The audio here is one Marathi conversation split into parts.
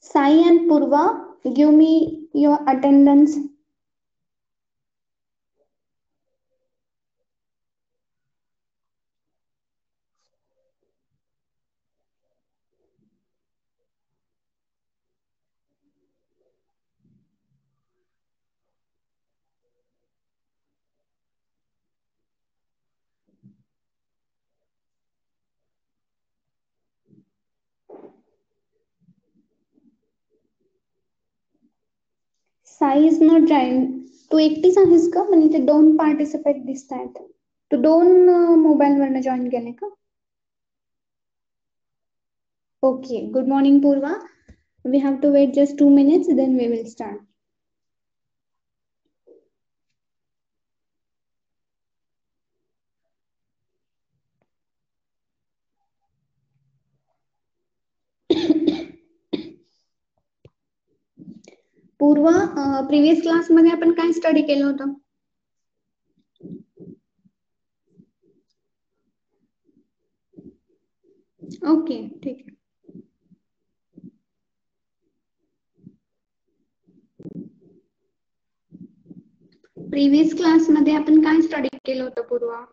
Sai and Purva, give me your attendance. Sai is not joined. तू एकटीच आहेस का? म्हणजे ते दोन पार्टिसिपेट दिसत आहेत. तू दोन मोबाईल वरनं जॉईन केले का? Okay. Good morning Purva. We have to wait just 2 minutes, then we will start. Purva, previous क्लासमध्ये आपण काय स्टडी केलं होतं? ओके, ठीक आहे. प्रिव्हियस क्लासमध्ये आपण काय स्टडी केलं होतं पूर्वा?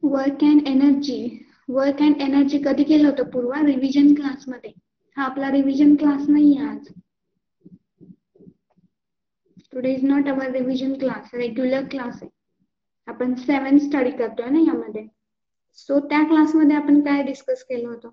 वर्क अँड एनर्जी कधी केलं होतं पूर्वा? रिव्हिजन क्लासमध्ये. हा आपला रिव्हिजन क्लास नाही आज. Today is not our revision class, regular class आहे. आपण 7 स्टडी करतोय ना यामध्ये. सो त्या क्लासमध्ये आपण काय डिस्कस केलं होतं?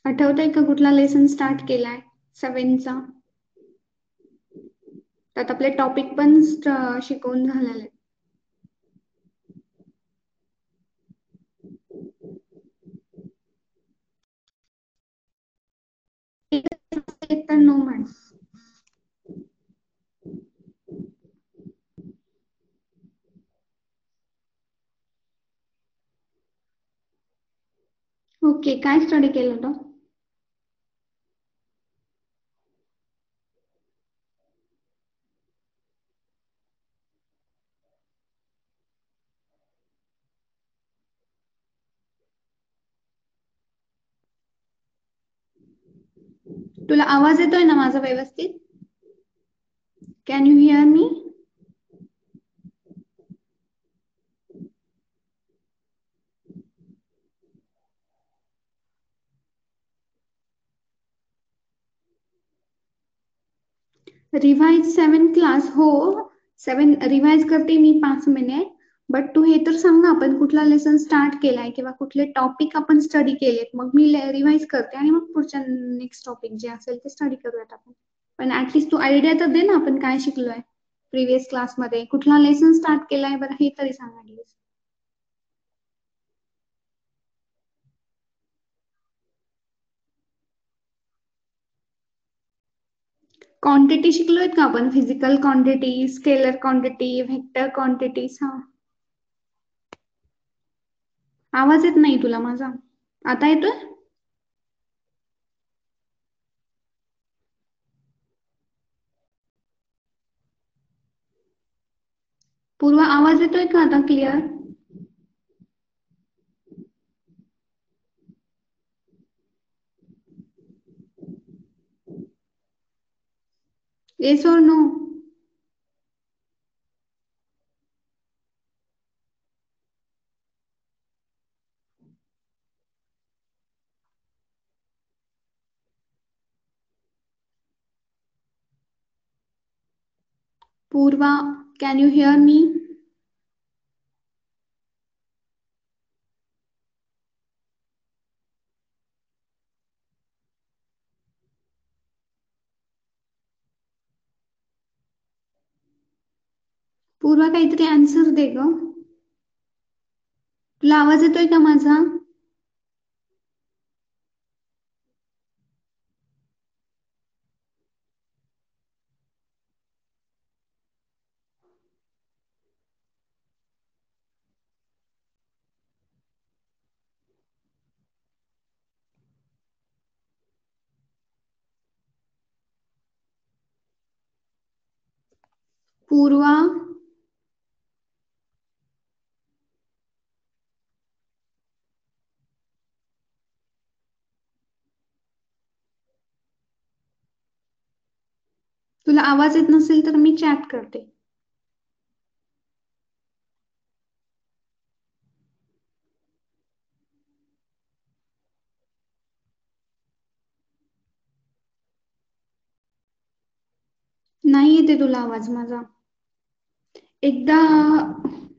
आठवतंय का कुठला लेसन स्टार्ट केलाय 7चा? त्यात आपले टॉपिक पण शिकवून झालेले आहेत. तर नो म्हण. ओके, काय स्टडी केलं होतं? तुला आवाज येतोय ना माझा व्यवस्थित? Can you hear me? Revise 7 class हो. 7 रिवाइज करते मी 5 मिनिट. बट तू हे तर सांग ना, आपण कुठला लेसन स्टार्ट केलाय किंवा कुठले टॉपिक आपण स्टडी केलेत, मग मी रिवाइज करते आणि मग पुढच्या नेक्स्ट टॉपिक जे असेल ते स्टडी करूयात आपण. पण ऍटलीस्ट तू आयडिया तर दे ना, आपण काय शिकलोय प्रिव्हियस क्लासमध्ये, कुठला लेसन स्टार्ट केलाय बरं हे तरी सांग ऍटलीस्ट. क्वांटिटी शिकलोय का आपण? Physical quantity, scalar quantity, vector quantities. हा, आवाज येत नाही तुला माझा? आता येतोय? पूर्वा, आवाज येतोय का आता clear? Yes or no? Purva, can you hear me? Purva, काहीतरी आन्सर दे ग. तुला आवाज येतोय का माझा? पूर्वा, तुला आवाज येत नसेल तर मी चॅट करते. नाही येते तुला आवाज माझा. एकदा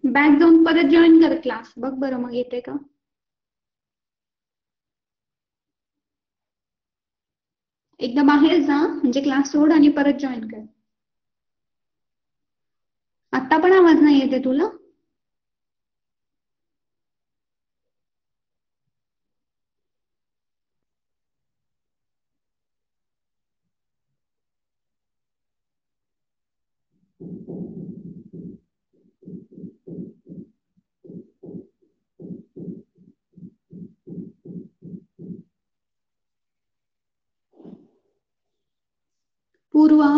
बॅक जाऊन परत जॉईन कर क्लास, बघ बरं मग येते का. एकदा बाहेर जा म्हणजे क्लास सोड आणि परत जॉईन कर. आता पण आवाज नाही येते तुला. पूर्वा,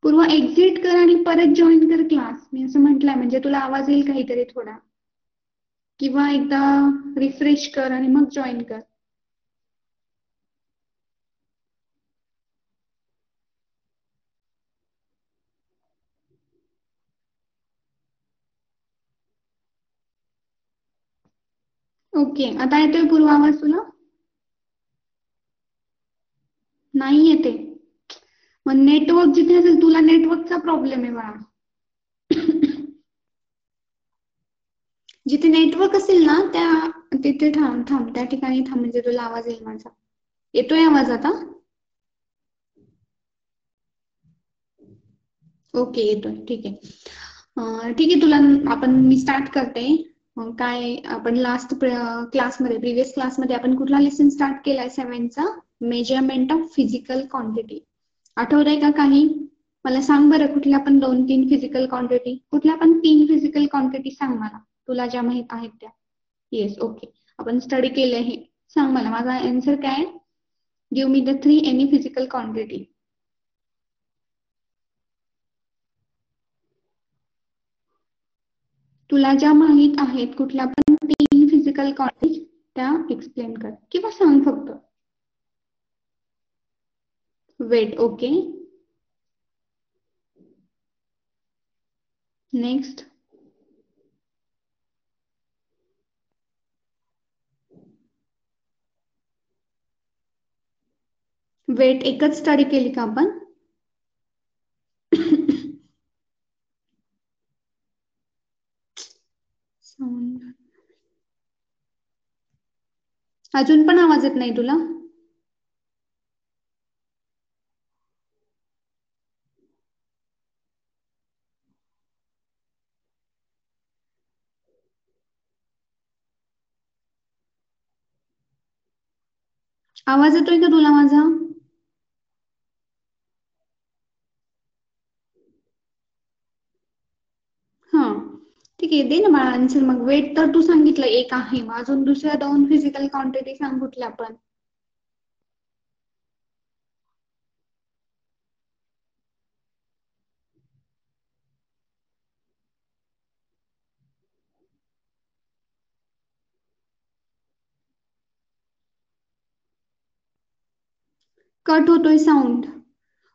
पूर्वा एक्झिट कर आणि परत जॉईन कर क्लास. मी असं म्हटलंय म्हणजे तुला आवाज येईल काहीतरी थोडा. किंवा एकदा रिफ्रेश कर आणि मग जॉईन कर. ओके, आता येतोय पूर्वा आवाज तुला. नाही येते. मग नेटवर्क जिथे असेल तुला नेटवर्कचा प्रॉब्लेम आहे बाळा. जिथे नेटवर्क असेल ना त्या तिथे थांब थांब त्या ठिकाणी थांब म्हणजे तुला आवाज येईल माझा. येतोय आवाज आता. ओके येतोय, ठीक आहे. ठीक आहे तुला आपण मी स्टार्ट करते. काय आपण लास्ट क्लासमध्ये प्रिव्हियस क्लासमध्ये आपण कुठला लेसन स्टार्ट केलाय 7चा. Measurement of physical quantity. आठवतंय का काही. मला सांग बरं कुठल्या पण 2-3 फिजिकल क्वांटिटी, कुठल्या पण 3 फिजिकल क्वांटिटी सांग मला तुला ज्या माहित आहेत त्या. येस ओके, आपण स्टडी केले हे. सांग मला, माझा आन्सर काय. Give me the 3 any physical quantity. तुला ज्या माहित आहेत कुठल्या पण 3 फिजिकल क्वांटिटी त्या एक्सप्लेन कर किंवा सांग फक्त. Wait okay. नेक्स्ट. वेट एकच स्टडी केली का आपण. अजून पण आवाज येत नाही तुला. आवाज येतोय का तुला माझा. हा ठीक आहे, दे ना मला आन्सर मग. वेट तर तू सांगितलं एक आहे, मग अजून दुसऱ्या 2 फिजिकल क्वांटिटी सांग कुठल्या पण. कट होतोय साऊंड.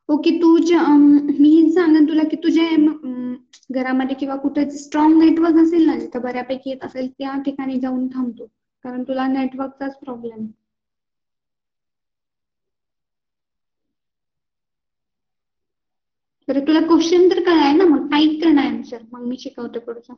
ओके मी हेच सांगेन तुला की तुझ्या घरामध्ये किंवा कुठे स्ट्रॉंग नेटवर्क असेल ना जिथं बऱ्यापैकी येत असेल त्या ठिकाणी जाऊन थांबतो. कारण तुला नेटवर्कचाच प्रॉब्लेम. तर तुला क्वेश्चन तर काय आहे ना, मग टाईप कर ना आन्सर, मग मी शिकवते पुढचं.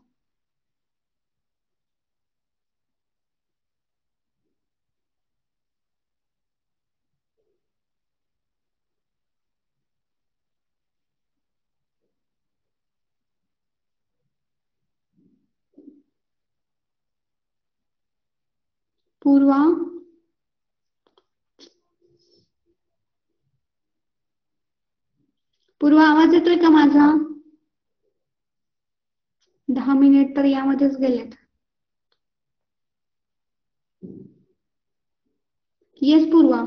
पूर्वा, पूर्वा आवाज येतोय का माझा. 10 मिनिट तर यामध्येच गेलेत. येस पूर्वा.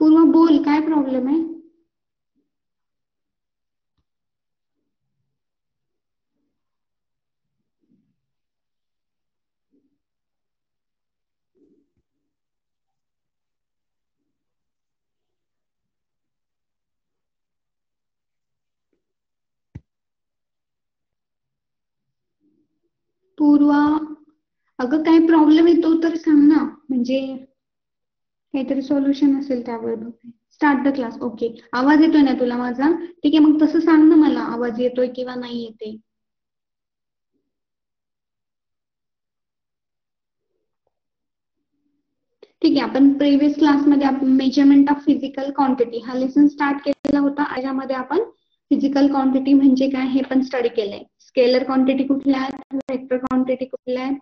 पूर्वा बोल, काय प्रॉब्लेम आहे? पूर्वा, अगं काय प्रॉब्लेम येतो तर सांग ना, म्हणजे काहीतरी सोल्युशन असेल त्यावर. Start the class. ओके, आवाज येतोय ना तुला माझा? ठीक आहे, मग तसं सांग ना मला, आवाज येतोय किंवा नाही येते. ठीक आहे, आपण प्रिव्हियस क्लासमध्ये आपण मेजरमेंट ऑफ फिजिकल क्वांटिटी हा लेसन स्टार्ट केलेला होता. याच्यामध्ये आपण फिजिकल क्वांटिटी म्हणजे काय हे पण स्टडी केलंय. स्केलर क्वांटिटी कुठल्या आहेत, वेक्टर क्वांटिटी कुठल्या आहेत,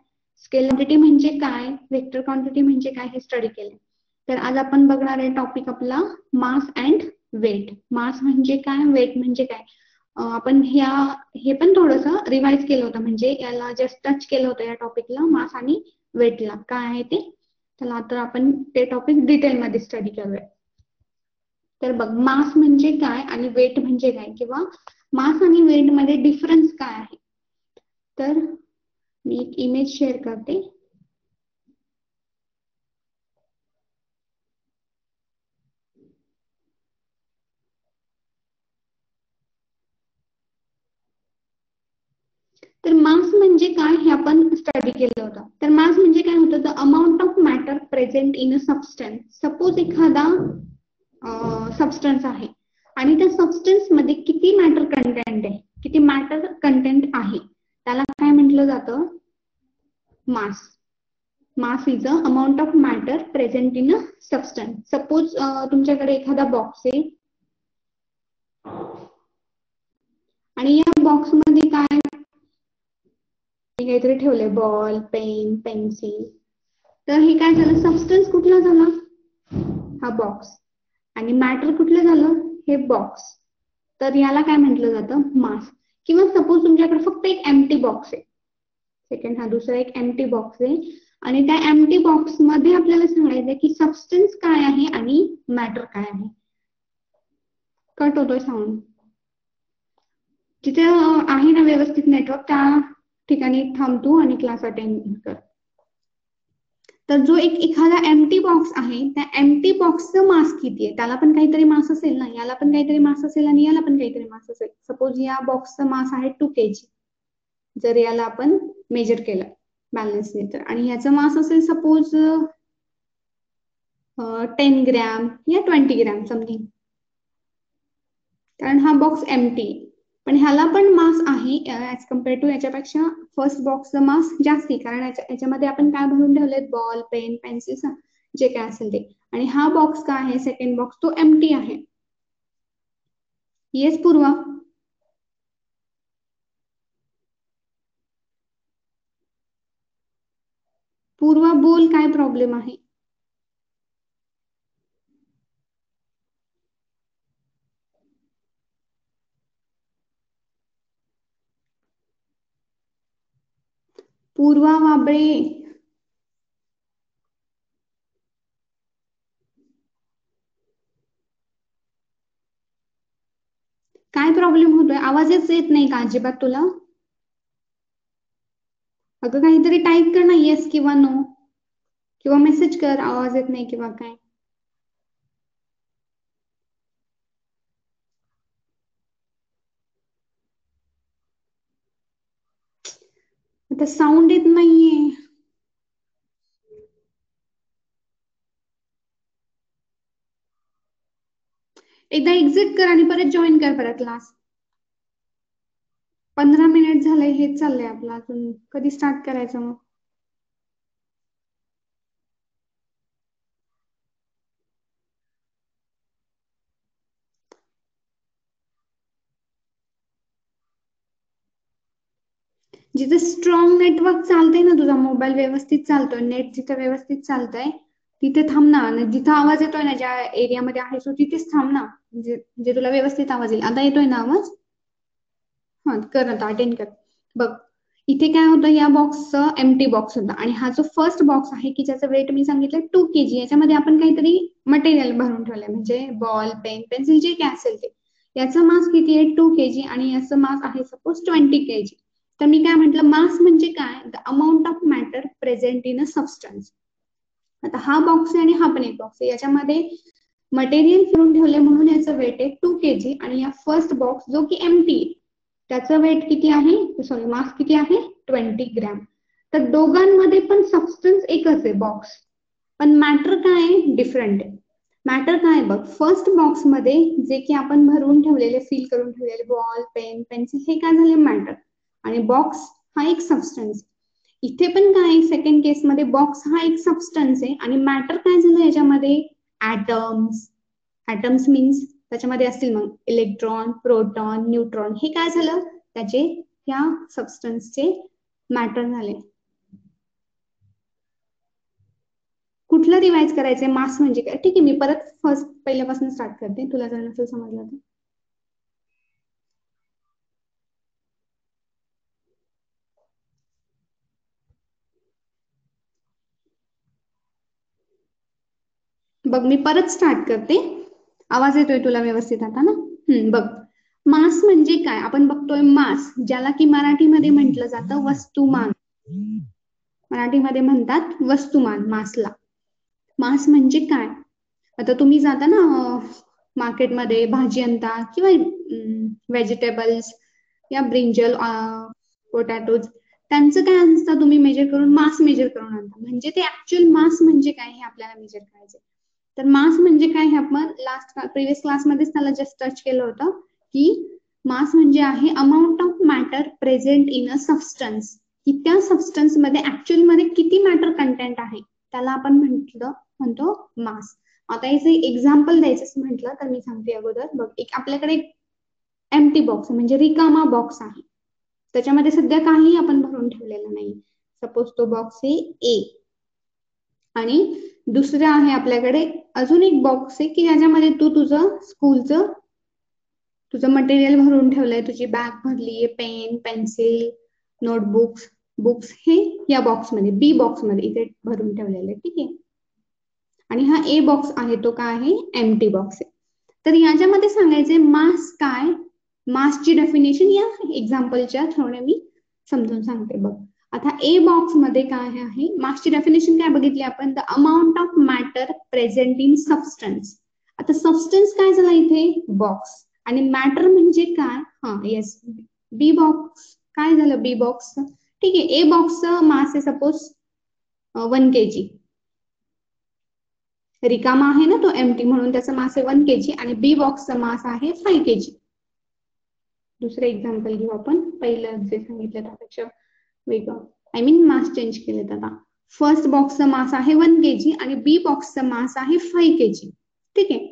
स्केलर क्वांटिटी म्हणजे काय, वेक्टर क्वांटिटी म्हणजे काय हे स्टडी केलंय. तर आज आपण बघणार आहे टॉपिक आपला मास अँड वेट. मास म्हणजे काय, वेट म्हणजे काय. आपण हे पण थोडस रिवाइज केलं होतं, म्हणजे याला जस्ट टच केलं होतं या टॉपिकला, मास आणि वेटला काय आहे ते. चला आता आपण ते टॉपिक डिटेलमध्ये स्टडी करूया. तर बघ, मास म्हणजे काय आणि वेट म्हणजे काय, किंवा मास आणि वेट मध्ये डिफरन्स काय आहे. तर मी एक इमेज शेअर करते. तर मास म्हणजे काय हे आपण स्टडी केलं होतं. तर मास म्हणजे काय होतं, the amount of matter present in a substance. Suppose एखादा सबस्टन्स आहे आणि त्या सबस्टन्स मध्ये किती मॅटर कंटेंट आहे, किती मॅटर कंटेंट आहे, त्याला काय म्हटलं जातं, mass. Mass is a amount of matter present in a substance. Suppose तुमच्याकडे एखादा बॉक्स आहे आणि या बॉक्स मध्ये काय काहीतरी ठेवलंय, बॉल, पेन, पेन्सिल. तर हे काय झालं, सबस्टन्स कुठला झाला, हा बॉक्स, आणि मॅटर कुठलं झालं, हे बॉक्स. तर याला काय म्हटलं जातं, मास. किंवा सपोज तुमच्याकडे फक्त एक एम्प्टी बॉक्स आहे, सेकंड हा दुसरा एक एम्प्टी बॉक्स आहे, आणि त्या एम्प्टी बॉक्स मध्ये आपल्याला सांगायचं की सबस्टन्स काय आहे आणि मॅटर काय आहे. कट होतोय साऊंड. जिथे आहे ना व्यवस्थित नेटवर्क त्या ठिकाणी थांबतो आणि क्लास अटेंड कर. तर जो एखादा एम्प्टी बॉक्स आहे, त्या एम्प्टी बॉक्सचं मास किती आहे, त्याला पण काहीतरी मास असेल ना, याला पण काहीतरी मास असेल आणि याला पण काहीतरी मास असेल. सपोज या बॉक्सचं मास आहे 2 kg, जर याला आपण मेजर केलं बॅलन्सने तर, आणि ह्याचं मास असेल सपोज 10 ग्रॅम या 20 ग्रॅम समथिंग, कारण हा बॉक्स एम्प्टी. पण ह्याला पण मास आहे ऍज कम्पेअर टू याच्यापेक्षा फर्स्ट बॉक्सचं मास जास्ती, कारण याच्यामध्ये आपण काय भरून ठेवलेत, बॉल, पेन, पेन्सिल, जे काय असेल ते. आणि हा बॉक्स काय आहे, सेकंड बॉक्स, तो एम्प्टी आहे. येस पूर्वा. पूर्वा बोल, काय प्रॉब्लेम आहे? पूर्वा वाबळे, काय प्रॉब्लेम होतोय, आवाजच येत नाही का अजिबात तुला? अगं काहीतरी टाईप कर ना, येस किंवा नो, किंवा मेसेज कर, आवाज येत नाही किंवा काय. आता साऊंड येत नाहीये. एकदा एक्झिट कर आणि परत जॉईन कर परत क्लास. 15 मिनिट झालंय, हेच चाललंय आपलं, अजून कधी स्टार्ट करायचं मग? जिथे स्ट्रॉंग नेटवर्क चालतंय ना, तुझा मोबाईल व्यवस्थित चालतोय, नेट जिथे व्यवस्थित चालतंय तिथे थांब ना, आणि जिथं आवाज येतोय ना, ज्या एरियामध्ये आहेस तू तिथेच थांब ना, म्हणजे तुला व्यवस्थित आवाज येईल. आता येतोय ना आवाज? हा कर, आता अटेंड कर. बघ, इथे काय होतं, या बॉक्सचं एम्प्टी बॉक्स होता आणि हा जो फर्स्ट बॉक्स आहे की ज्याचं वेट मी सांगितलं 2 kg, याच्यामध्ये आपण काहीतरी मटेरियल भरून ठेवलंय, म्हणजे बॉल, पेन, पेन्सिल जे काय असेल ते. याचं मास किती आहे 2 kg आणि याचं मास आहे सपोज 20 kg. तर मी काय म्हटलं, मास म्हणजे काय, the amount of matter present in a substance. आता हा बॉक्स आहे आणि हा पण एक बॉक्स आहे, याच्यामध्ये मटेरियल फिरून ठेवले म्हणून याचं वेट आहे 2 kg आणि या फर्स्ट बॉक्स जो की एम्प्टी, त्याचं वेट किती आहे, सॉरी मास किती आहे 20 ग्रॅम. तर दोघांमध्ये पण सबस्टन्स एकच आहे बॉक्स, पण मॅटर काय आहे डिफरंट आहे. मॅटर काय बघ, फर्स्ट बॉक्स मध्ये जे की आपण भरून ठेवलेले, फिल करून ठेवलेले बॉल, पेन, पेन्सिल, हे काय झाले मॅटर आणि बॉक्स हा एक सबस्टन्स. इथे पण काय सेकंड केस मध्ये बॉक्स हा एक सबस्टन्स आहे आणि मॅटर काय झालं याच्यामध्ये ऍटम्स. ऍटम्स मीन्स त्याच्यामध्ये असतील मग इलेक्ट्रॉन, प्रोटॉन, न्यूट्रॉन, हे काय झालं त्याचे या सबस्टन्सचे मॅटर झाले. कुठलं रिवाइज करायचंय, मास म्हणजे काय. ठीक आहे, मी परत फर्स्ट पहिल्यापासून स्टार्ट करते, तुला जर नसेल समजलं तर. बघ मी परत स्टार्ट करते, आवाज येतोय तुला व्यवस्थित आता ना. बघ, मास म्हणजे काय, आपण बघतोय मास, ज्याला की मराठीमध्ये म्हटलं जातं वस्तुमान. मराठीमध्ये म्हणतात वस्तुमान मासला. मास म्हणजे काय, आता तुम्ही जाता ना मार्केटमध्ये भाजी आणता किंवा व्हेजिटेबल्स या ब्रिंजल, पोटॅटोज, त्यांचं काय असतं, तुम्ही मेजर करून मास मेजर करून आणता, म्हणजे ते ऍक्च्युअल मास म्हणजे काय हे आपल्याला मेजर करायचं. तर मास म्हणजे काय हे आपण लास्ट प्रिव्हियस क्लासमध्येच त्याला जस्ट टच केलं होतं की मास म्हणजे आहे amount of matter present in a substance, की त्या सबस्टन्स मध्ये ऍक्च्युअल मध्ये किती मॅटर कंटेंट आहे त्याला आपण म्हणतो मास. आता याचं एक्झाम्पल द्यायचं म्हटलं तर मी सांगते अगोदर. बघ, एक आपल्याकडे एम्प्टी बॉक्स म्हणजे रिकामा बॉक्स आहे, त्याच्यामध्ये सध्या काही आपण भरून ठेवलेलं नाही. सपोज तो बॉक्स आहे ए आणि दुसरं आहे आपल्याकडे अजून एक बॉक्स आहे की ज्याच्यामध्ये तू तुझं स्कूलचं तुझं मटेरियल भरून ठेवलंय, तुझी बॅग भरलीये, पेन, पेन्सिल, नोटबुक्स, बुक्स, हे या बॉक्समध्ये बी बॉक्समध्ये इथे भरून ठेवलेले. ठीक आहे, आणि हा ए बॉक्स आहे तो काय आहे एम्प्टी बॉक्स आहे. तर याच्यामध्ये सांगायचे मास काय, मासची डेफिनेशन या एक्झाम्पलच्या थ्रूने मी समजून सांगते. बघ, आता ए बॉक्स मध्ये काय आहे, मासची डेफिनेशन काय बघितली आपण, the amount of matter present in substance. आता सबस्टन्स काय झाला इथे बॉक्स, आणि मॅटर म्हणजे काय, हा येस बी बॉक्स, काय झालं बी बॉक्स. ठीक आहे, ए बॉक्सचं मास आहे सपोज 1 kg, रिकामा आहे ना तो एम्प्टी म्हणून त्याचा मास आहे 1 kg आणि बी बॉक्सचा मास आहे 5 kg. दुसरे एक्झाम्पल घेऊ आपण, पहिलं जे सांगितलं त्यापेक्षा वेगळं, आय मीन मास चेंज केले. आता फर्स्ट बॉक्सचा मास आहे 1 kg आणि बी बॉक्सचा मास आहे 5 kg. ठीक आहे,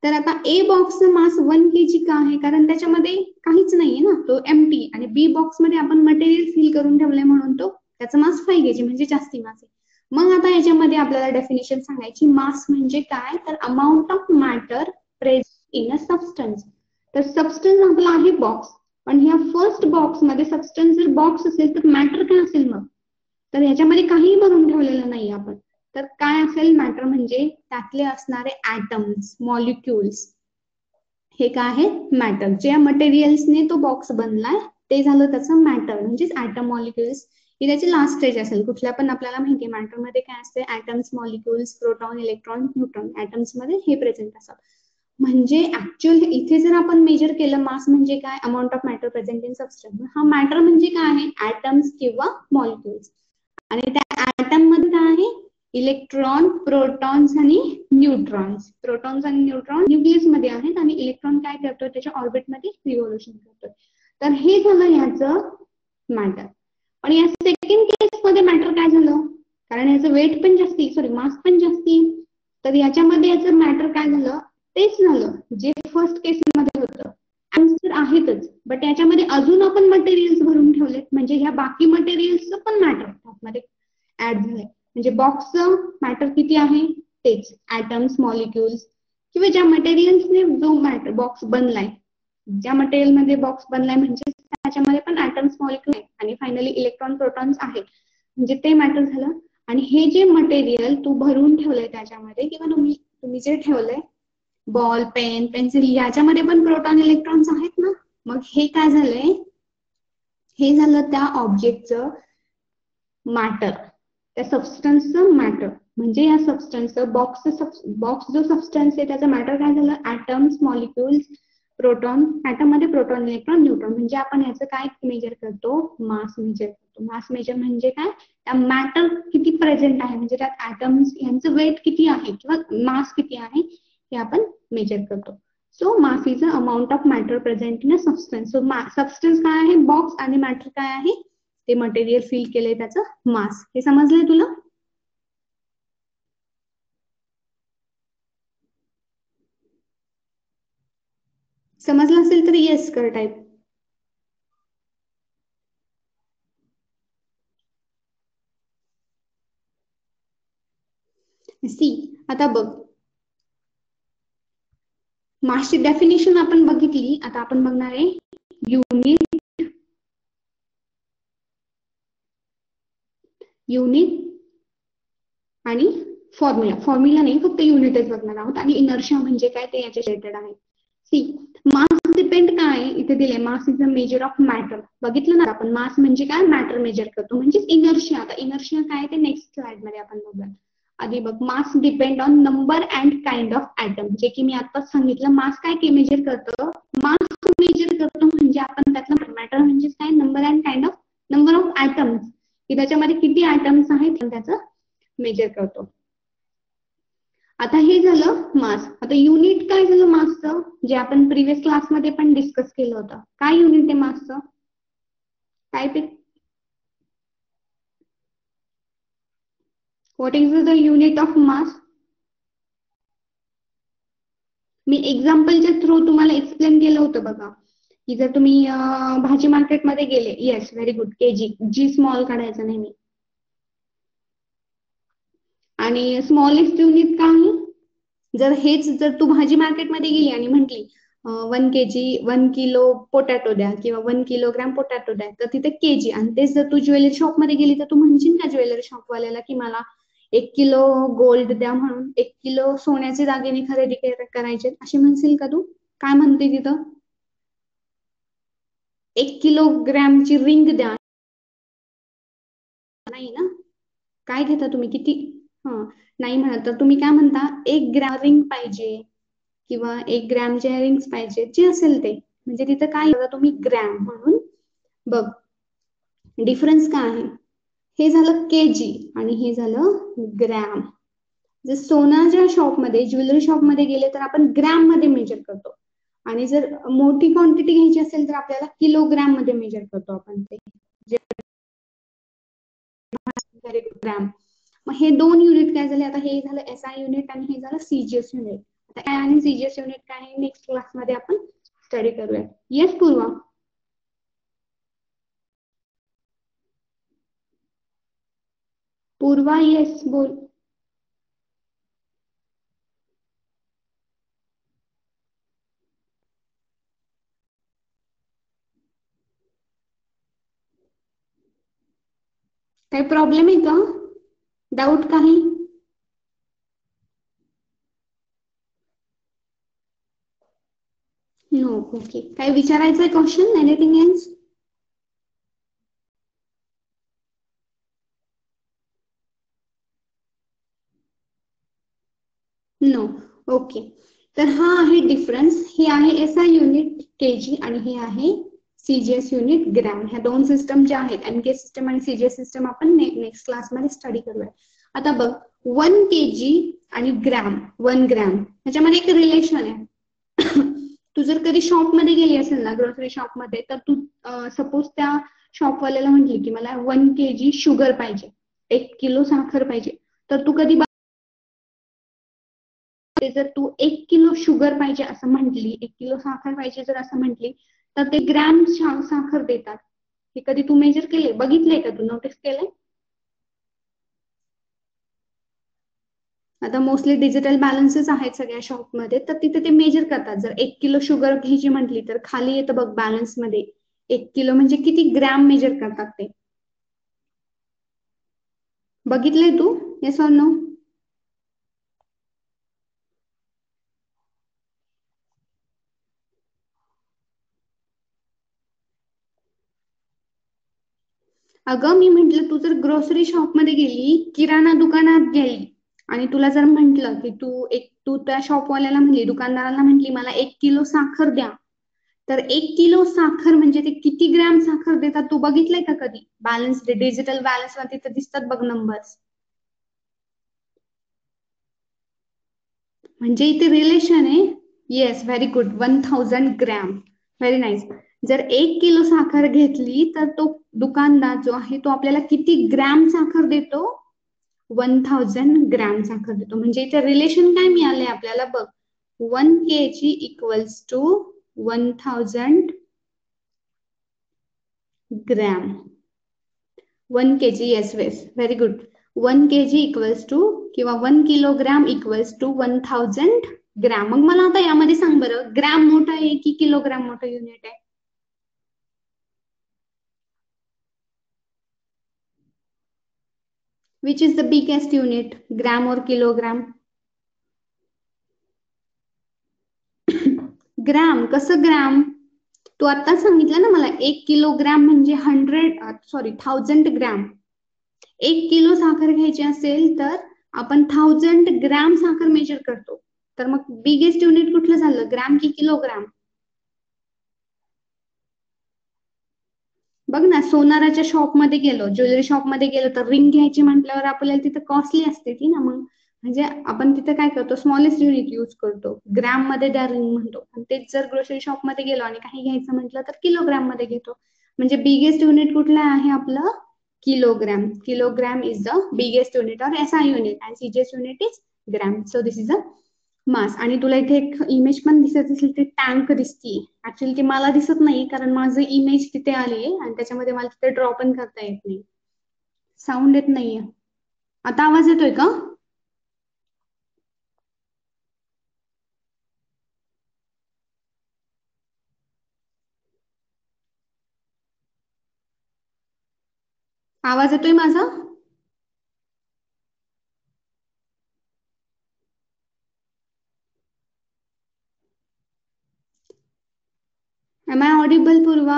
तर आता ए बॉक्सचा मास 1 kg का आहे, कारण त्याच्यामध्ये काहीच नाहीये ना, तो एम्प्टी, आणि बी बॉक्स मध्ये आपण मटेरियल फिल करून ठेवलंय म्हणून तो त्याचा मास 5 kg म्हणजे जास्ती मास आहे. मग आता याच्यामध्ये आपल्याला डेफिनेशन सांगायची, मास म्हणजे काय, तर amount of matter present in a substance. तर सबस्टन्स आपला आहे बॉक्स, पण ह्या फर्स्ट बॉक्स मध्ये सबस्टन्स जर बॉक्स असेल तर मॅटर काय असेल मग, तर ह्याच्यामध्ये काहीही भरून ठेवलेलं नाही आपण, तर काय असेल मॅटर म्हणजे त्यातले असणारे ऍटम्स, मॉलिक्युल्स, हे काय आहे मॅटर. ज्या मटेरियल्सने तो बॉक्स बनलाय ते झालं त्याचं मॅटर, म्हणजेच ऍटम, मॉलिक्युल्स. ही त्याची लास्ट स्टेज असेल. कुठल्या पण आपल्याला माहिती मॅटर मध्ये काय असते, atoms, molecules, proton, electron, neutron, atoms मध्ये हे प्रेझेंट असतात. म्हणजे ऍक्च्युअल इथे जर आपण मेजर केलं मास म्हणजे काय, amount of matter present in substance, हा मॅटर म्हणजे काय आहे ऍटम्स किंवा मॉलिक्युल्स, आणि त्या ऍटम मध्ये काय आहे इलेक्ट्रॉन, प्रोटॉन्स आणि न्यूट्रॉन्स. प्रोटॉन्स आणि न्यूट्रॉन न्यूक्लियस मध्ये आहेत आणि इलेक्ट्रॉन काय करतोय त्याच्या ऑर्बिट मध्ये रिव्होल्यूशन करतोय. तर हे झालं ह्याचं मॅटर. पण या सेकंड केस मध्ये मॅटर काय झालं, कारण याचं वेट पण जास्ती, सॉरी मास पण जास्ती, तर याच्यामध्ये याचं मॅटर काय झालं, तेच झालं जे फर्स्ट केस मध्ये होतं. आन्सर आहेतच, बट याच्यामध्ये अजून आपण मटेरियल्स भरून ठेवलेत, म्हणजे ह्या बाकी मटेरियल्सचं पण मॅटर त्यामध्ये ऍड झालंय. म्हणजे बॉक्सचं मॅटर किती आहे तेच, ऍटम्स, मॉलिक्युल्स, किंवा ज्या मटेरियल्सने जो मॅटर बॉक्स बनलाय ज्या मटेरियल मध्ये बॉक्स बनलाय म्हणजे त्याच्यामध्ये पण ॲटम्स मॉलिक्युल आहेत आणि फायनली इलेक्ट्रॉन प्रोटॉन्स आहेत, म्हणजे ते मॅटर झालं. आणि हे जे मटेरियल तू भरून ठेवलंय त्याच्यामध्ये किंवा तुम्ही जे ठेवलंय बॉल पेन पेन्सिल याच्यामध्ये पण प्रोटॉन इलेक्ट्रॉन्स आहेत ना. मग हे काय झालंय, हे झालं त्या ऑब्जेक्टचं मॅटर, त्या सबस्टन्सचं मॅटर. म्हणजे या सबस्टन्सचं बॉक्स जो सबस्टन्स आहे त्याचं मॅटर काय झालं, ॲटम्स मॉलिक्युल्स प्रोटॉन. ॲटम मध्ये प्रोटॉन इलेक्ट्रॉन न्यूट्रॉन. म्हणजे आपण याचं काय मेजर करतो, मास मेजर करतो. मास मेजर म्हणजे काय, त्या मॅटर किती प्रेझेंट आहे, म्हणजे त्यात ॲटम्स यांचं वेट किती आहे किंवा मास किती आहे हे आपण मेजर करतो. So mass is a amount of matter present in a substance. So substance काय आहे बॉक्स आणि मॅटर काय आहे ते मटेरियल फिल केलंय त्याचं मास. हे समजलंय तुला? समजलं असेल तर येस कर टाईप. सी आता बघ, मासची डेफिनेशन आपण बघितली. आता आपण बघणार आहे युनिट, युनिट आणि फॉर्म्युला. फॉर्म्युला नाही, फक्त युनिटच बघणार आहोत. आणि इनर्शिया म्हणजे काय ते याच्या रिलेटेड आहे. सी मास डिपेंड काय आहे इथे दिले, मास is a measure of matter. बघितलं ना आपण, मास म्हणजे काय, मॅटर मेजर करतो. म्हणजे इनर्शिया. आता इनर्शिया काय ते नेक्स्ट स्लाइड मध्ये आपण बघूया. आधी बघ, mass depend on number and kind of atom. जे की मी आताच सांगितलं, मास काय मेजर करतं, मास मेजर करतो म्हणजे आपण त्यातलं मॅटर म्हणजे काय, number and kind of, number of atoms की त्याच्यामध्ये किती ऍटम्स आहेत त्याचं मेजर करतो. आता हे झालं मास. आता युनिट काय झालं मासचं, जे आपण प्रिव्हियस क्लासमध्ये पण डिस्कस केलं होतं. काय युनिट आहे मासचं, काय ते, what is the unit of mass. मी एक्झाम्पलच्या थ्रू तुम्हाला एक्सप्लेन केलं होतं बघा, की जर तुम्ही भाजी मार्केटमध्ये गेले, yes very good, KG, G small काढायचं नाही मी. आणि स्मॉलेस्ट युनिट काय, जर तू भाजी मार्केटमध्ये गेली आणि म्हटली 1 किलो पोटॅटो द्या किंवा 1 किलोग्राम पोटॅटो द्या, तर तिथे केजी. आणि तेच जर तू ज्वेलरी शॉप मध्ये गेली तर तू म्हणशील का ज्वेलरी शॉपवाल्याला की मला 1 किलो गोल्ड द्या, म्हणून 1 किलो सोन्याचे दागिने खरेदी करायचे, अशी म्हणशील का तू? काय म्हणते तिथं, 1 किलोग्रामची रिंग द्या, नाही ना. काय घेता तुम्ही, किती, हा, नाही म्हणत तर तुम्ही काय म्हणता, 1 ग्रॅम रिंग पाहिजे किंवा 1 ग्रॅमचे रिंग्स पाहिजे, जे असेल ते. म्हणजे तिथं काय बघा तुम्ही, ग्रॅम. म्हणून बघ डिफरन्स काय आहे, हे झालं केजी आणि हे झालं ग्रॅम. जर सोनाच्या शॉपमध्ये, ज्वेलरी शॉपमध्ये गेले तर आपण ग्रॅम मध्ये मेजर करतो. आणि जर मोठी क्वांटिटी घ्यायची असेल तर आपल्याला किलोग्रॅम मध्ये मेजर करतो आपण ते, ग्रॅम. मग हे दोन युनिट काय झाले, आता हे झालं एसआय युनिट आणि हे झालं सीजीएस युनिट. आता काय आणि सीजीएस युनिट काय आहे नेक्स्ट क्लासमध्ये आपण स्टडी करूया. येस पूर्वा. पूर्वा येस बोल. काही प्रॉब्लेम आहे का, डाऊट काही? नो. ओके. काही विचारायचंय question, anything else? No. Okay. तर हा आहे डिफरन्स. हे आहे एसआय युनिट केजी आणि हे आहे सीजीएस युनिट ग्रॅम. ह्या दोन सिस्टम ज्या आहेत, एनके सिस्टम आणि सीजीएस सिस्टम, आपण नेक्स्ट क्लासमध्ये स्टडी करूया. आता बघ, 1 केजी आणि ग्रॅम, 1 ग्रॅम ह्याच्यामध्ये एक रिलेशन आहे. तू जर कधी शॉपमध्ये गेली असेल ना, ग्रोसरी शॉपमध्ये, तर तू सपोज त्या शॉपवाल्याला म्हटली की मला 1 केजी शुगर पाहिजे, 1 किलो साखर पाहिजे, तर तू कधी जर तू 1 किलो शुगर पाहिजे असं म्हटली, 1 किलो साखर पाहिजे जर असं म्हटली, तर ते ग्रॅम साखर देतात. हे कधी तू मेजर केले, बघितले का, तू नोटीस केलंय? आता मोस्टली डिजिटल बॅलन्सेस आहेत सगळ्या शॉपमध्ये, तर तिथे ते मेजर करतात. जर 1 किलो शुगर घ्यायची म्हटली तर खाली येतं बघ बॅलन्स मध्ये 1 किलो म्हणजे किती ग्रॅम मेजर करतात ते. बघितलंय तू? Yes or no? अगं मी म्हंटल तू जर ग्रोसरी शॉप मध्ये गेली, किराणा दुकानात गेली आणि तुला जर म्हंटल की तू त्या शॉपवाल्याला म्हणली, दुकानदाराला म्हटली मला 1 किलो साखर द्या, तर 1 किलो साखर म्हणजे ते किती ग्रॅम साखर देतात तू बघितलंय का कधी? बॅलन्स डिजिटल बॅलन्स वर तिथे दिसतात बघ नंबर्स. म्हणजे इथे रिलेशन आहे. Yes, very good, 1000 gram. Very nice. जर 1 किलो साखर घेतली तर तो दुकानदार जो आहे तो आपल्याला किती ग्रॅम साखर देतो? 1000 ग्रॅम साखर देतो. म्हणजे इथे रिलेशन काय मिळालंय आपल्याला बघ, 1 kg equals to 1000 gram. 1 kg, yes yes, very good. 1 kg equals to किंवा 1 किलोग्रॅम इक्वल्स टू 1000 ग्रॅम. मग मला आता यामध्ये सांग बरं, ग्रॅम मोठा आहे की किलोग्रॅम मोठं युनिट आहे? Which is the biggest unit, gram और किलोग्रॅम? ग्रॅम. कसं ग्रॅम? तू आता सांगितलं ना मला 1 किलोग्रॅम म्हणजे 1000 ग्रॅम. 1 किलो साखर घ्यायची असेल तर आपण 1000 ग्रॅम साखर मेजर करतो. तर मग बिगेस्ट युनिट कुठलं झालं, ग्रॅम की किलोग्रॅम? बघ ना, सोनाराच्या शॉपमध्ये गेलो, ज्वेलरी शॉपमध्ये गेलो तर रिंग घ्यायची म्हटल्यावर आपल्याला तिथं कॉस्टली असते ती ना. मग म्हणजे आपण तिथे काय करतो, स्मॉलेस्ट युनिट यूज करतो, ग्रॅम मध्ये त्या रिंग म्हणतो. आणि तेच जर ग्रोसरी शॉपमध्ये गेलो आणि काही घ्यायचं म्हटलं तर किलोग्रॅम मध्ये घेतो. म्हणजे बिगेस्ट युनिट कुठलं आहे आपलं? Kilogram. Kilogram is the biggest unit or SI unit and CGS unit is gram. So this is a mass. आणि तुला इथे एक इमेज पण दिसत असेल, ती टँक दिसतीये. ऍक्च्युअली ती मला दिसत नाही कारण माझं इमेज तिथे आली आहे आणि त्याच्यामध्ये मला तिथे ड्रॉ पण करता येत नाही. साऊंड येत नाहीये. आता आवाज येतोय का? आवाज येतोय माझा? Am I audible Purva?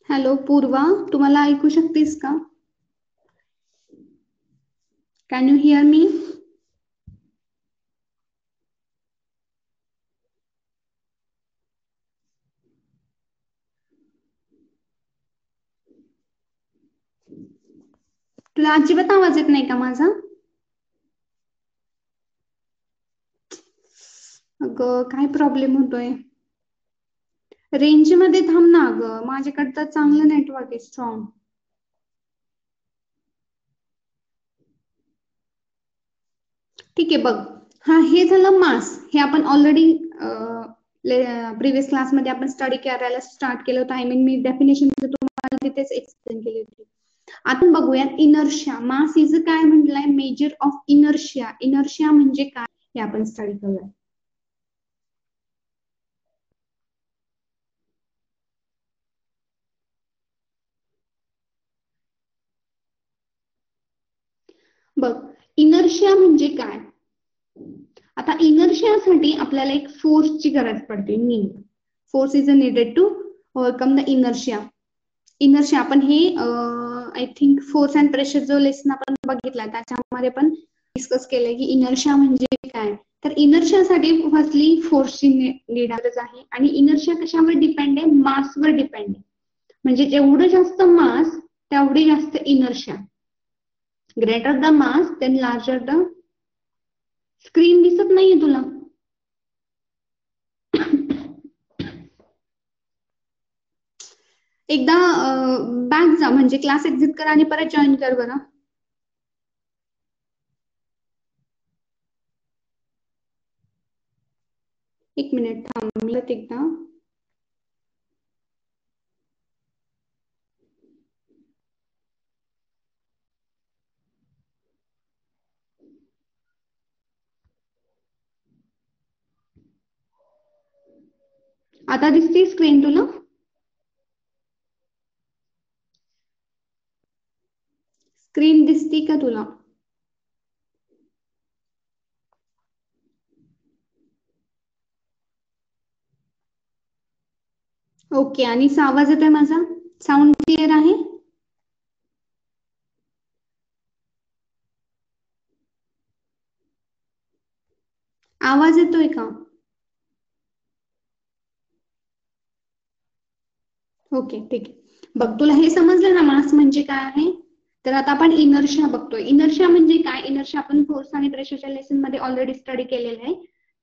Hello Purva, तुम्हाला ऐकू शकतेस का? Can you hear me? तुला अजिबात आवाज येत नाही का माझा? अगं काय प्रॉब्लेम होतोय? रेंज मध्ये थांब ना अगं, माझ्याकडे तर चांगलं नेटवर्क आहे, स्ट्रॉंग. ठीक आहे बघ. हा, हे झालं मास. हे आपण ऑलरेडी प्रिव्हियस क्लासमध्ये आपण स्टडी करायला स्टार्ट केलं होतं. आय मीन मी डेफिनेशन तुम्हाला तिथेच एक्सप्लेन केली होती. आपण बघूयात इनर्शिया. मास इज काय म्हटलंय, मेजर ऑफ इनर्शिया. इनर्शिया म्हणजे काय हे आपण स्टडी करूया. बघ, इनर्शिया म्हणजे काय? आता इनर्शियासाठी आपल्याला एक फोर्सची गरज पडते, need. Force is needed to overcome the inertia. Inertia आपण हे I think force and pressure जो लेसन आपण बघितला त्याच्यामध्ये पण डिस्कस केलंय की इनर्शिया म्हणजे काय. तर इनर्शियासाठी फर्स्टली फोर्सची नीड आहे. आणि इनर्शिया कशावर डिपेंड आहे? मासवर डिपेंड आहे. म्हणजे जेवढं जास्त मास तेवढी जास्त inertia. Greater the mass then larger the. Screen दिसत नाहीये तुला? एकदा बॅक जा, म्हणजे क्लास एक्झिट कर आणि परत जॉईन कर बरं. एक मिनिट थांबलं एकदा. आता दिसते स्क्रीन तुला? स्क्रीन दिसती का तुला? ओके. आणि आवाज येतोय माझा? साऊंड क्लिअर आहे? आवाज येतोय का? ओके ठीक आहे. बघ, तुला हे समजलं ना मास म्हणजे काय आहे? तर आता आपण इनर्शिया बघतोय. इनर्शिया म्हणजे काय? इनर्शिया आपण फोर्स आणि प्रेशरच्या लेसन मध्ये ऑलरेडी स्टडी केलेलं आहे.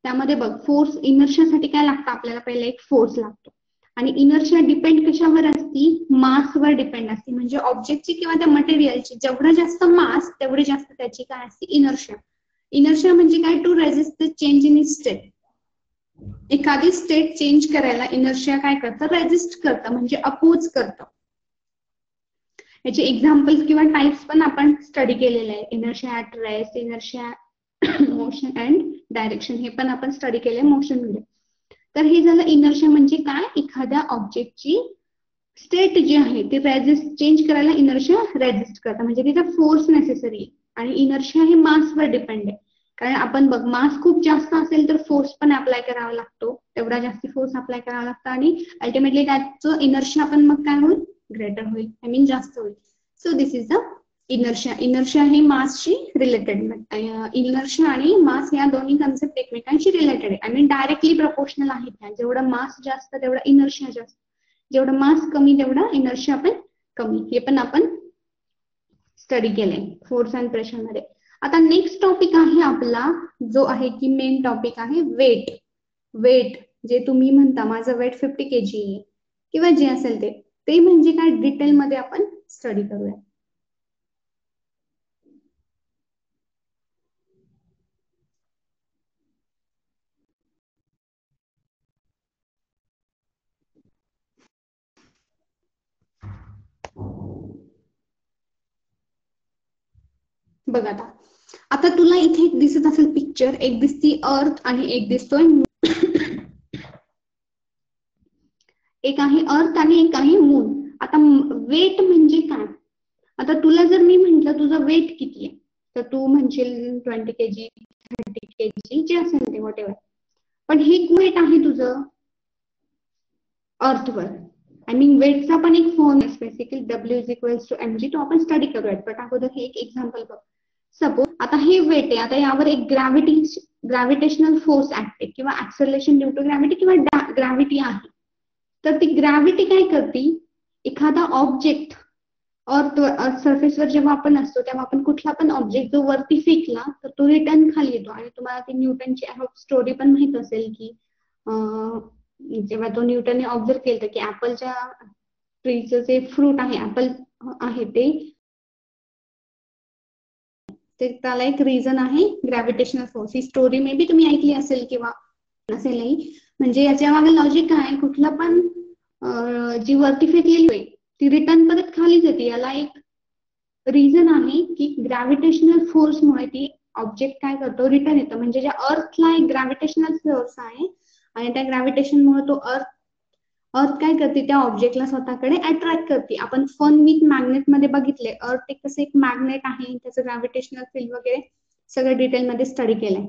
त्यामध्ये बघ, फोर्स इनर्शियासाठी काय लागतं आपल्याला? पहिले एक फोर्स लागतो. आणि इनर्शिया डिपेंड कशावर असती? मासवर डिपेंड असते. म्हणजे ऑब्जेक्टची किंवा त्या मटेरियलची जेवढं जास्त मास तेवढी जास्त त्याची काय असते? इनर्शिया. इनर्शिया म्हणजे काय? To resist the change in state. एखादी स्टेट चेंज करायला इनर्शिया काय करतं? रेजिस्ट करतं, म्हणजे अपोज करतं. याचे एक्झाम्पल्स किंवा टाइप्स पण आपण स्टडी केलेले आहे. Inertia at rest, inertia motion and direction, हे पण आपण स्टडी केले मोशन मध्ये. तर हे झालं इनर्शिया म्हणजे काय? एखाद्या ऑब्जेक्टची स्टेट जी आहे ती रेजिस्ट चेंज करायला इनर्शिया रेजिस्ट करतं, म्हणजे तिथे फोर्स नेसेसरी आहे. आणि इनर्शिया हे मासवर डिपेंड आहे. कारण आपण बघ, मास खूप जास्त असेल तर फोर्स पण अप्लाय करावा लागतो, तेवढा जास्त फोर्स अप्लाय करावा लागतो, आणि अल्टिमेटली त्याचं इनर्शिया पण मग काय होईल? ग्रेटर होईल, आय मीन जास्त होईल. So this is the inertia. Inertia हे मासशी रिलेटेड. इनर्शिया आणि मास या दोन्ही कन्सेप्ट एकमेकांशी रिलेटेड आहे. आय मीन डायरेक्टली प्रपोर्शनल आहेत. जेवढं मास जास्त तेवढा इनर्शिया जास्त, जेवढं मास कमी तेवढा इनर्शिया पण कमी. हे पण आपण स्टडी केलंय फोर्स अँड प्रेशर मध्ये. आता नेक्स्ट टॉपिक आहे आपला, जो आहे की मेन टॉपिक आहे वेट. वेट जे तुम्ही म्हणता माझं वेट 50 kg आहे किंवा जे असेल ते म्हणजे काय डिटेलमध्ये आपण स्टडी करूया. बघ आता, आता तुला इथे एक दिसत असेल पिक्चर, एक दिसती अर्थ आणि एक दिसतोय एक आहे अर्थ आणि एक आहे मून. आता वेट म्हणजे काय? आता तुला जर मी म्हंटल तुझं वेट किती आहे, तर तू म्हणशील 20 kg, 30 kg, जे असेल ते व्हॉट. पण हे वेट आहे तुझं अर्थवर. आय मीन वेटचा पण एक फॉर्म आहे बेसिकली, W=mg, तो आपण स्टडी करूयात. पण अगोदर हे एक एक्झाम्पल बघ. सपोज आता हे वेट आहे, आता यावर एक ग्रॅव्हिटेशनल फोर्स ऍक्ट किंवा ऍक्सलरेशन ड्यू टू ग्रॅव्हिटी किंवा ग्रॅव्हिटी आहे. तर ती ग्रॅव्हिटी काय करते? एखादा ऑब्जेक्ट अर्थ सरफेसवर जेव्हा आपण असतो तेव्हा आपण कुठला पण ऑब्जेक्ट जो वरती फेकला तर तो रिटर्न खाली येतो. आणि तुम्हाला ती न्यूटनची स्टोरी पण माहित असेल की जेव्हा तो न्यूटनने ऑब्झर्व केलं की ऍपलच्या ट्रीचं जे फ्रूट आहे, ऍपल आहे त्याला एक रिझन आहे gravitational force. He story may be तुम्ही ऐकली असेल किंवा नसेलही. म्हणजे याच्या मागे लॉजिक काय? कुठला पण जी वरती फेकलेली होईल ती रिटर्न परत खालीच येते. याला एक रिझन आहे की ग्रॅव्हिटेशनल फोर्समुळे ती ऑब्जेक्ट काय करतो? रिटर्न येतो. म्हणजे ज्या अर्थला एक ग्रॅव्हिटेशनल फोर्स आहे आणि त्या ग्रॅव्हिटेशनमुळे तो अर्थ काय करते? त्या ऑब्जेक्टला स्वतःकडे अट्रॅक्ट करते. आपण फन विथ मॅग्नेट मध्ये बघितले, अर्थ एक कसं एक मॅग्नेट आहे, त्याचं ग्रॅव्हिटेशनल फील्ड वगैरे सगळं डिटेलमध्ये स्टडी केलंय.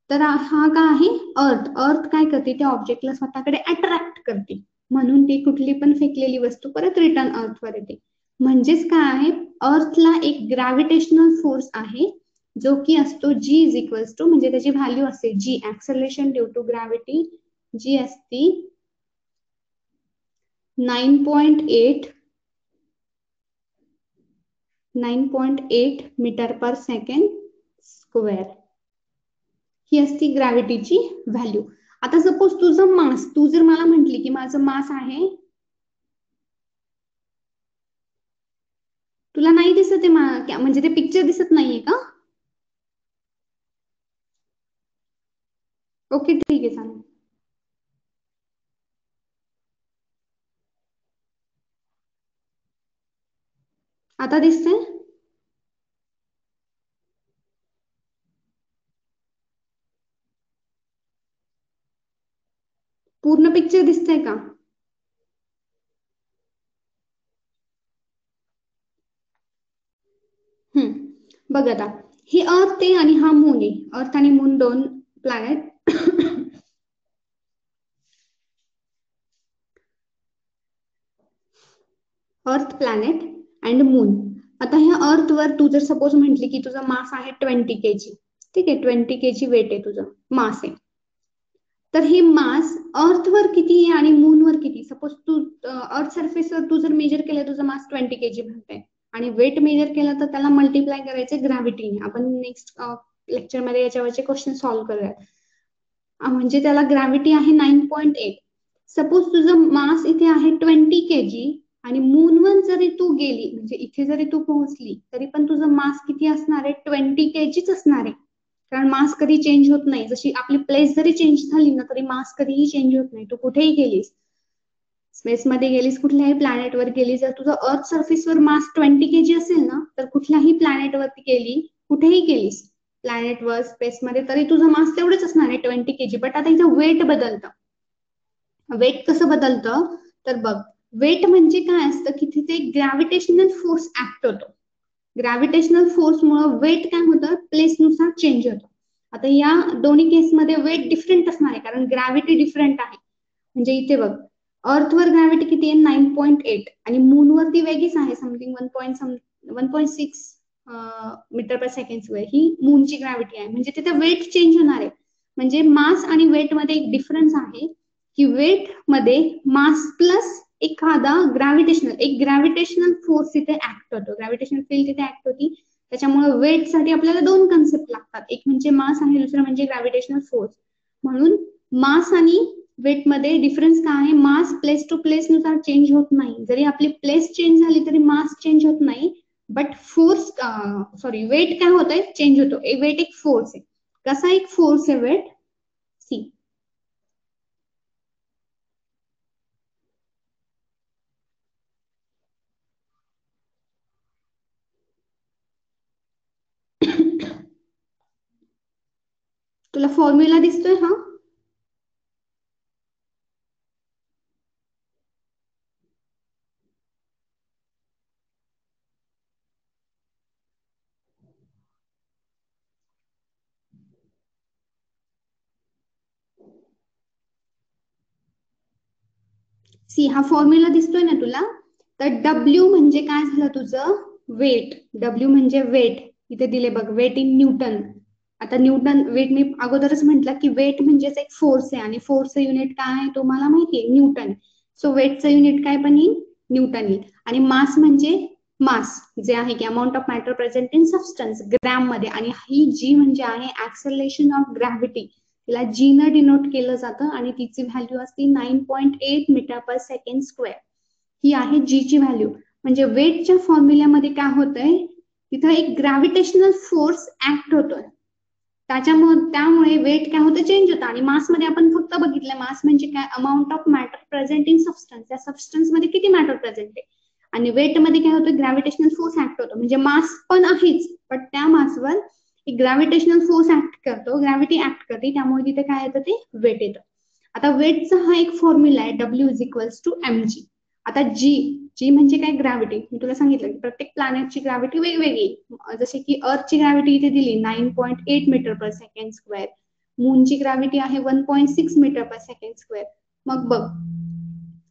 तर हा काय आहे? अर्थ. अर्थ काय करते? त्या ऑब्जेक्टला स्वतःकडे अट्रॅक्ट करते, म्हणून ती कुठली पण फेकलेली वस्तू परत रिटर्न अर्थवर येते. म्हणजेच काय आहे? अर्थला एक ग्रॅव्हिटेशनल फोर्स आहे जो की असतो G=, म्हणजे त्याची व्हॅल्यू असते जी, ऍक्सलरेशन ड्यू टू ग्रॅव्हिटी, जी असती 9.8 मीटर पर सेकंड स्क्वेअर. ही असती ग्रॅव्हिटीची व्हॅल्यू. आता सपोज तुझं मास, तू जर मला म्हंटली की माझं मास आहे, तुला नाही दिसत आहे म्हणजे ते पिक्चर दिसत नाहीये का? ओके ठीक आहे, चालेल. आता दिसतंय? पूर्ण पिक्चर दिसतंय का? बघ आता, ही अर्थ आहे आणि हा मून आहे. अर्थ आणि मून दोन प्लॅनेट. अर्थ, प्लॅनेट अँड मून. आता ह्या अर्थवर तू जर सपोज म्हटली की तुझा मास आहे 20 kg, ठीक आहे, 20 kg वेट आहे तुझं, मास आहे. तर हे मास अर्थवर किती आहे आणि मूनवर किती? सपोज तू अर्थ सरफेसवर तू जर मेजर केलं तुझं मास 20 kg म्हणते आणि वेट मेजर केलं तर त्याला मल्टिप्लाय करायचं ग्रॅव्हिटीने. आपण नेक्स्ट लेक्चरमध्ये याच्यावरचे क्वेश्चन सॉल्व्ह करूयात. म्हणजे त्याला ग्रॅव्हिटी आहे 9.8. सपोज तुझं मास इथे आहे 20 kg आणि मूनवर जरी तू गेली, म्हणजे इथे जरी तू पोहोचली तरी पण तुझं मास किती असणार आहे? 20 kg असणार आहे. कारण मास कधी चेंज होत नाही. जशी आपली प्लेस जरी चेंज झाली ना तरी मास कधीही चेंज होत नाही. तू कुठेही गेलीस, स्पेसमध्ये गेलीस, कुठल्याही प्लॅनेटवर गेली, जर तुझं अर्थ सरफेसवर मास 20 kg असेल ना तर कुठल्याही प्लॅनेटवरती गेली, कुठेही गेलीस प्लॅनेटवर, स्पेसमध्ये, तरी तुझं मास तेवढंच असणार आहे 20 kg. बट आता इथं वेट बदलतं. वेट कसं बदलतं तर बघ, वेट म्हणजे काय असतं की तिथे ग्रॅव्हिटेशनल फोर्स ऍक्ट होतो. ग्रॅव्हिटेशनल फोर्समुळे वेट काय होतं? प्लेसनुसार चेंज होतं. आता या दोन्ही केसमध्ये वेट डिफरंट असणार आहे कारण ग्रॅव्हिटी डिफरंट आहे. म्हणजे इथे बघ, अर्थवर ग्रॅव्हिटी किती आहे? 9.8 आणि मूनवरती वेगळीच आहे, समथिंग 1.6 मीटर पर सेकंड स्क्वेअर. ही मूनची ग्रॅव्हिटी आहे. म्हणजे तिथे वेट चेंज होणार आहे. म्हणजे मास आणि वेट मध्ये एक डिफरन्स आहे की वेट मध्ये मास प्लस एखादा ग्रॅव्हिटेशनल फोर्स तिथे ऍक्ट होतो, ग्रॅव्हिटेशनल फील्ड तिथे ऍक्ट होती. त्याच्यामुळे वेट साठी आपल्याला दोन कन्सेप्ट लागतात, एक म्हणजे मास आणि दुसरं म्हणजे ग्रॅव्हिटेशनल फोर्स. म्हणून मास आणि वेट मध्ये डिफरन्स काय आहे? मास प्लेस टू प्लेस नुसार चेंज होत नाही. जरी आपली प्लेस चेंज झाली तरी मास चेंज होत नाही. बट फोर्स, सॉरी, वेट काय होत आहे? चेंज होतो. वेट एक फोर्स आहे. कसा एक फोर्स आहे वेट? सी, तुला फॉर्म्युला दिसतोय हा? सी, हा फॉर्म्युला दिसतोय ना तुला? तर डब्ल्यू म्हणजे काय झालं तुझं? वेट. डब्ल्यू म्हणजे वेट. इथे दिले बघ, वेट इन न्यूटन. आता न्यूटन वेट मी अगोदरच म्हटलं की वेट म्हणजेच एक फोर्स आहे आणि फोर्सचं युनिट काय आहे तुम्हाला माहितीये? न्यूटन. सो वेटचं युनिट काय पण येईल? न्यूटन येईल. आणि मास म्हणजे मास जे आहे की amount of matter present in substance, gram मध्ये. आणि ही जी म्हणजे आहे ऍक्सलरेशन ऑफ ग्रॅव्हिटी, तिला जी न डिनोट केलं जातं आणि तिची व्हॅल्यू असते 9.8 मीटर पर सेकंड स्क्वेअर. ही आहे जी ची व्हॅल्यू. म्हणजे वेटच्या फॉर्म्युल्यामध्ये काय होतंय? तिथं एक ग्रॅव्हिटेशनल फोर्स ऍक्ट होतोय. त्यामुळे वेट काय होतं? चेंज होतं. आणि मास मध्ये आपण फक्त बघितलं, मास म्हणजे काय? Amount of matter present in substance. त्या सबस्टन्स मध्ये किती मॅटर प्रेझेंट आहे. आणि वेट मध्ये काय होतं? ग्रॅव्हिटेशनल फोर्स ऍक्ट होतो. म्हणजे मास पण आहेच, पण त्या मासवर एक ग्रॅव्हिटेशनल फोर्स ऍक्ट करतो, ग्रॅव्हिटी ऍक्ट करते, त्यामुळे तिथे काय येतं? ते वेट येतं. आता वेटचा हा एक फॉर्म्युला आहे, W is equals to m g. आता जी, जी म्हणजे काय? ग्रॅव्हिटी. मी तुला सांगितलं की प्रत्येक प्लॅनेटची ग्रॅव्हिटी वेगवेगळी. जसे की अर्थची ग्रॅव्हिटी इथे दिली 9.8 मीटर पर सेकंड स्क्वेअर. मूनची ग्रॅव्हिटी आहे 1.6 मीटर पर सेकंड स्क्वेअर. मग बघ,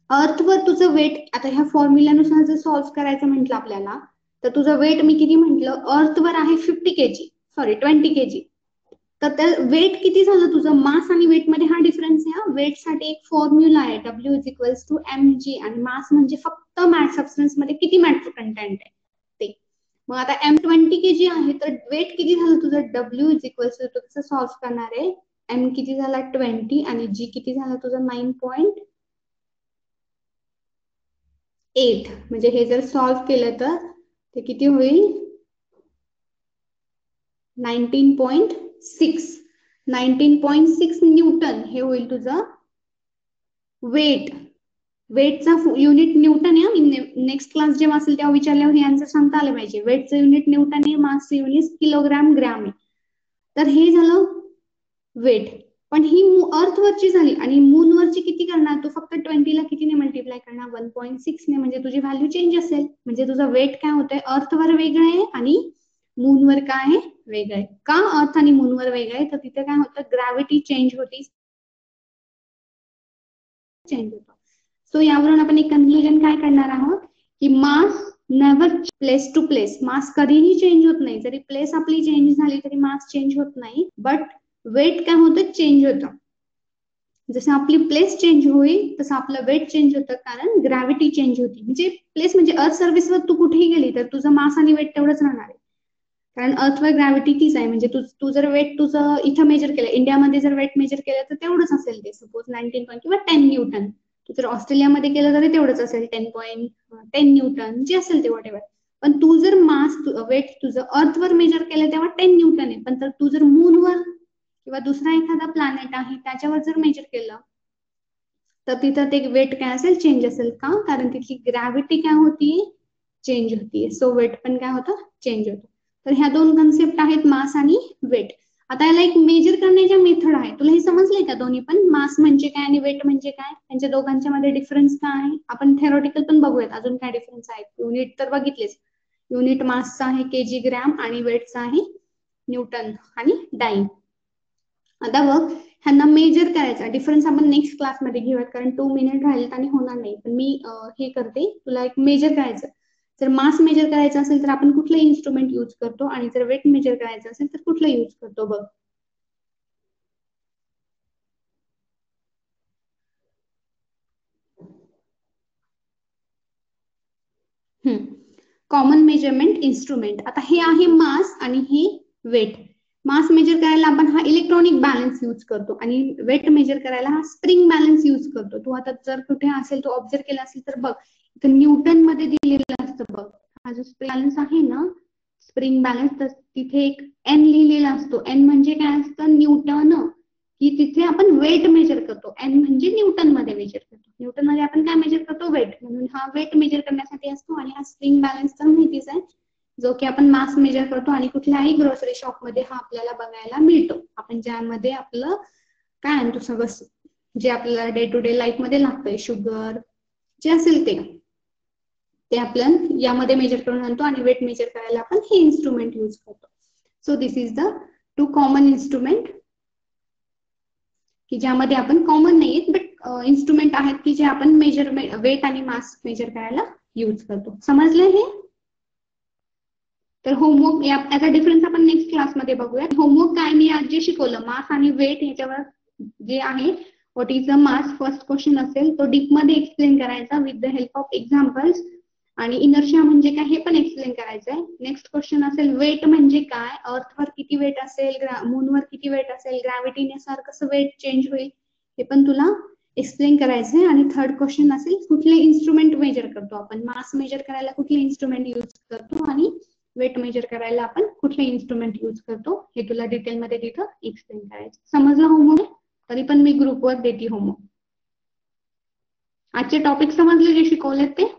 अर्थवर तुझं वेट, आता ह्या फॉर्म्युल्यानुसार जर सॉल्व्ह करायचं म्हटलं आपल्याला, तर तुझं वेट मी किती म्हटलं? अर्थवर आहे 50 kg, सॉरी 20 kg. तर त्या वेट किती झालं तुझं? मास आणि वेट मध्ये हा डिफरन्स आहे. वेट साठी एक फॉर्म्युला आहे, W is equals to m g. आणि मास म्हणजे फक्त मॅट सबस्टन्स मध्ये किती मॅटर कंटेंट आहे ते. मग आता एम 20 kg आहे तर वेट किती झालं तुझं? डब्ल्यू इज इक्वल्स टू, कसं सॉल्व्ह करणार आहे? एम किती झाला? 20 आणि जी किती झाला तुझं? 9.8. म्हणजे हे जर सॉल्व्ह केलं तर ते किती होईल? 19.6. 19.6 न्यूटन हे होईल तुझं वेट. वेटचा युनिट न्यूटन आहे. नेक्स्ट क्लास जेव्हा असेल तेव्हा विचारल्यावर हे आन्सर सांगता आलं पाहिजे. वेटचं युनिट न्यूटन आहे, मासचं युनिट किलोग्राम ग्रॅम आहे. तर हे झालं वेट. पण ही अर्थवरची झाली आणि मूनवरची किती करणार तू? फक्त 20 ला कितीने मल्टिप्लाय करणार? 1.6 ने. म्हणजे तुझी व्हॅल्यू चेंज असेल. म्हणजे तुझं वेट काय होतंय? अर्थवर वेगळं आहे आणि मूनवर काय आहे? वेगळं आहे. का अर्थ आणि मूनवर वेगळं आहे? तर तिथे काय होतं? ग्रॅव्हिटी चेंज होती, चेंज होतो. सो यावरून आपण एक कन्क्लुजन काय करणार आहोत की मास नेव्हर प्लेस टू प्लेस. मास कधीही चेंज होत नाही. जरी प्लेस आपली चेंज झाली तरी मास चेंज होत नाही. बट वेट काय होतं? चेंज होतं. जसं आपली प्लेस चेंज होईल तसं आपलं वेट चेंज होतं, कारण ग्रॅव्हिटी चेंज होती. म्हणजे प्लेस म्हणजे अर्थ सर्व्हिसवर तू कुठेही गेली तर तुझं मास आणि वेट तेवढंच राहणार आहे. कारण अर्थवर ग्रॅव्हिटी तीच आहे. म्हणजे तू जर वेट तुझं इथं मेजर केलं, इंडियामध्ये जर वेट मेजर केलं तर तेवढंच असेल ते. सपोज 19 पॉईंट किंवा 10 न्यूटन. तू जर ऑस्ट्रेलियामध्ये केलं तरी तेवढंच असेल, 10 न्यूटन जे असेल ते वॉट एव्हर. पण तू जर मास वेट तुझं अर्थवर मेजर केलं तेव्हा 10 न्यूटन आहे. पण तू जर मूनवर किंवा दुसरा एखादा प्लॅनेट आहे त्याच्यावर जर मेजर केलं तर तिथं ते वेट काय असेल? चेंज असेल. का? कारण तिथली ग्रॅव्हिटी काय होतीये? चेंज होतीये. सो वेट पण काय होतं? चेंज होतं. तर ह्या दोन कन्सेप्ट आहेत, मास आणि वेट. आता याला एक मेजर करण्याच्या मेथड आहे. तुला हे समजलंय का? दोन्ही पण मास म्हणजे काय आणि वेट म्हणजे काय, त्यांच्या दोघांच्या मध्ये डिफरन्स काय आहे? आपण थेरोटिकल पण बघूयात अजून काय डिफरन्स आहेत. युनिट तर बघितलेच. युनिट मासचा आहे केजी ग्रॅम आणि वेटचा आहे न्यूटन आणि डाईन. आता बघ, ह्यांना मेजर करायचा डिफरन्स आपण नेक्स्ट क्लासमध्ये घेऊयात, कारण 2 मिनिट राहिलेत आणि होणार नाही. पण मी हे करते, तुला एक मेजर करायचं. जर मास मेजर करायचं असेल तर आपण कुठलं इन्स्ट्रुमेंट यूज करतो आणि जर वेट मेजर करायचं असेल तर कुठलं यूज करतो बघ. Common measurement instrument. आता हे आहे मास आणि हे वेट. मास मेजर करायला आपण हा इलेक्ट्रॉनिक बॅलन्स यूज करतो आणि वेट मेजर करायला हा स्प्रिंग बॅलन्स यूज करतो. तू आता जर कुठे असेल, तो ऑब्झर्व केला असेल तर बघ, इथं न्यूटन मध्ये दिलेलं असतं बघ. हा जो स्प्रिंग बॅलन्स आहे ना, स्प्रिंग बॅलन्स, तर तिथे एक एन लिहिलेला असतो. एन म्हणजे काय असतं? न्यूटन. की तिथे आपण वेट मेजर करतो. एन म्हणजे न्यूटन मध्ये मेजर करतो. न्यूटन मध्ये आपण काय मेजर करतो? वेट. म्हणून हा वेट मेजर करण्यासाठी असतो. आणि हा स्प्रिंग बॅलन्स तर माहितीच आहे, जो की आपण मास मेजर करतो आणि कुठल्याही ग्रोसरी शॉप मध्ये हा आपल्याला बघायला मिळतो. आपण ज्यामध्ये आपलं काय आणतो सगळं जे आपल्याला डे टू डे लाईफ मध्ये लागतंय, शुगर जे असेल ते आपण यामध्ये मेजर करून आणतो आणि वेट मेजर करायला आपण हे इन्स्ट्रुमेंट यूज करतो. So this is the 2 common instrument की ज्यामध्ये आपण कॉमन नाहीयेत बट इन्स्ट्रुमेंट आहेत की जे आपण मेजर वेट आणि मास मेजर करायला यूज करतो. समजलं हे? तर होमवर्क याचा डिफरन्स आपण नेक्स्ट क्लासमध्ये बघूया. होमवर्क काय मी आज जे शिकवलं मास आणि वेट याच्यावर जे आहे, what is the mass, first question असेल तो डीप मध्ये एक्सप्लेन करायचा with the help of examples. आणि इनर्शिया म्हणजे काय हे पण एक्सप्लेन करायचंय. नेक्स्ट क्वेश्चन असेल वेट म्हणजे काय, अर्थवर किती वेट असेल, मूनवर किती वेट असेल, ग्रॅव्हिटीनुसार कसं वेट चेंज होईल हे पण तुला एक्सप्लेन करायचंय. आणि थर्ड क्वेश्चन असेल कुठले इन्स्ट्रुमेंट मेजर करतो आपण, मास मेजर करायला कुठले इन्स्ट्रुमेंट यूज करतो आणि वेट मेजर करायला आपण कुठले इन्स्ट्रुमेंट यूज करतो हे तुला डिटेलमध्ये तिथं एक्सप्लेन करायचं. समजलं होमवर्क? तरी पण मी ग्रुपवर देते होमवर्क. आजचे टॉपिक समजले जे शिकवलेत ते?